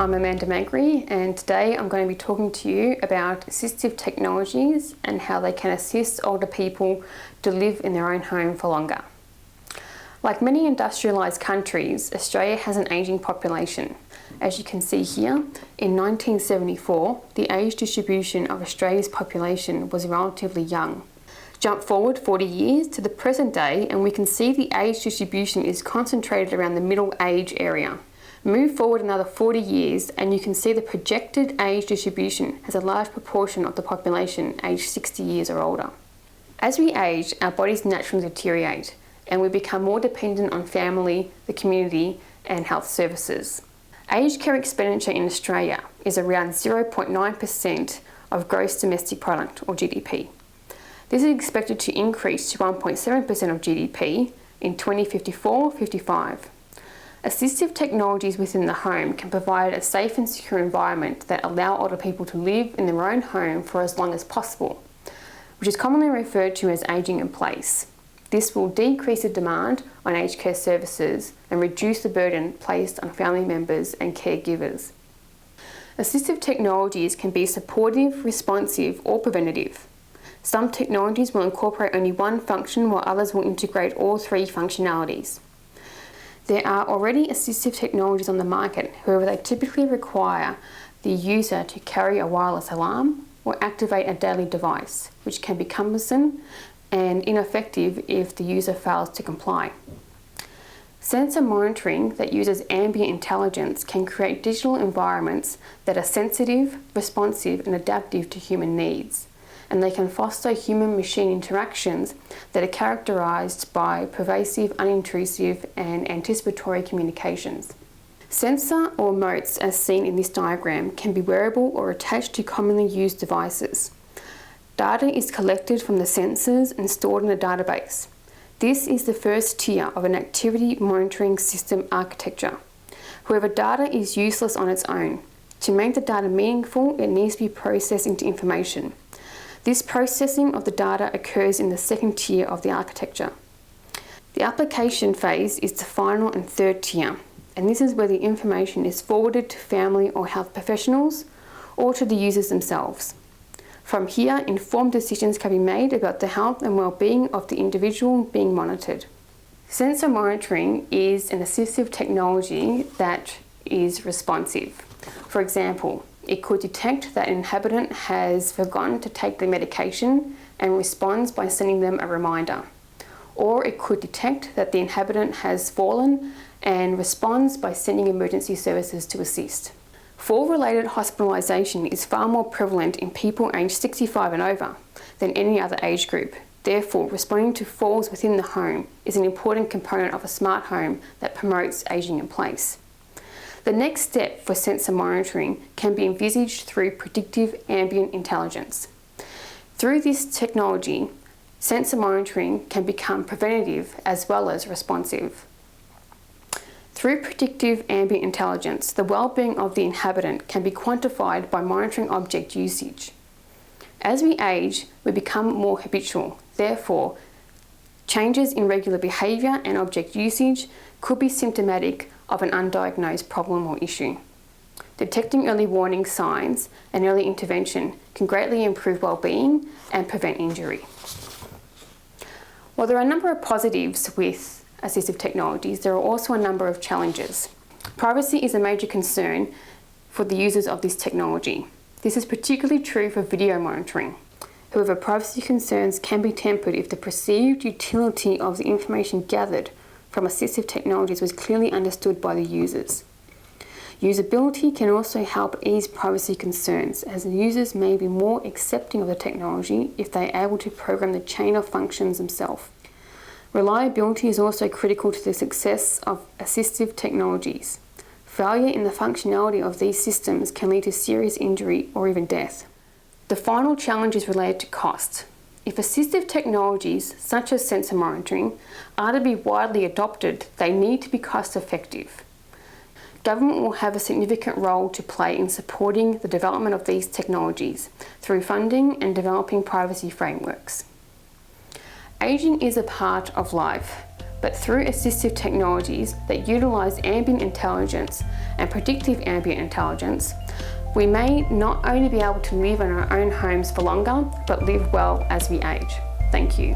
I'm Amanda Magri, and today I'm going to be talking to you about assistive technologies and how they can assist older people to live in their own home for longer. Like many industrialised countries, Australia has an ageing population. As you can see here, in 1974, the age distribution of Australia's population was relatively young. Jump forward 40 years to the present day and we can see the age distribution is concentrated around the middle age area. Move forward another 40 years and you can see the projected age distribution has a large proportion of the population aged 60 years or older. As we age, our bodies naturally deteriorate and we become more dependent on family, the community and health services. Aged care expenditure in Australia is around 0.9% of gross domestic product or GDP. This is expected to increase to 1.7% of GDP in 2054-55. Assistive technologies within the home can provide a safe and secure environment that allow older people to live in their own home for as long as possible, which is commonly referred to as ageing in place. This will decrease the demand on aged care services and reduce the burden placed on family members and caregivers. Assistive technologies can be supportive, responsive, or preventative. Some technologies will incorporate only one function while others will integrate all three functionalities. There are already assistive technologies on the market, however they typically require the user to carry a wireless alarm or activate a daily device, which can be cumbersome and ineffective if the user fails to comply. Sensor monitoring that uses ambient intelligence can create digital environments that are sensitive, responsive and adaptive to human needs. And they can foster human-machine interactions that are characterised by pervasive, unintrusive and anticipatory communications. Sensor or motes, as seen in this diagram, can be wearable or attached to commonly used devices. Data is collected from the sensors and stored in a database. This is the first tier of an activity monitoring system architecture. However, data is useless on its own. To make the data meaningful, it needs to be processed into information. This processing of the data occurs in the second tier of the architecture. The application phase is the final and third tier, and this is where the information is forwarded to family or health professionals or to the users themselves. From here, informed decisions can be made about the health and well-being of the individual being monitored. Sensor monitoring is an assistive technology that is responsive. For example, it could detect that an inhabitant has forgotten to take the medication and responds by sending them a reminder. Or it could detect that the inhabitant has fallen and responds by sending emergency services to assist. Fall-related hospitalisation is far more prevalent in people aged 65 and over than any other age group. Therefore, responding to falls within the home is an important component of a smart home that promotes ageing in place. The next step for sensor monitoring can be envisaged through predictive ambient intelligence. Through this technology, sensor monitoring can become preventative as well as responsive. Through predictive ambient intelligence, the well-being of the inhabitant can be quantified by monitoring object usage. As we age, we become more habitual. Therefore, changes in regular behaviour and object usage could be symptomatic of an undiagnosed problem or issue. Detecting early warning signs and early intervention can greatly improve well-being and prevent injury. While there are a number of positives with assistive technologies, there are also a number of challenges. Privacy is a major concern for the users of this technology. This is particularly true for video monitoring. However, privacy concerns can be tempered if the perceived utility of the information gathered from assistive technologies was clearly understood by the users. Usability can also help ease privacy concerns, as the users may be more accepting of the technology if they are able to program the chain of functions themselves. Reliability is also critical to the success of assistive technologies. Failure in the functionality of these systems can lead to serious injury or even death. The final challenge is related to cost. If assistive technologies, such as sensor monitoring, are to be widely adopted, they need to be cost-effective. Government will have a significant role to play in supporting the development of these technologies through funding and developing privacy frameworks. Aging is a part of life, but through assistive technologies that utilise ambient intelligence and predictive ambient intelligence, we may not only be able to live in our own homes for longer, but live well as we age. Thank you.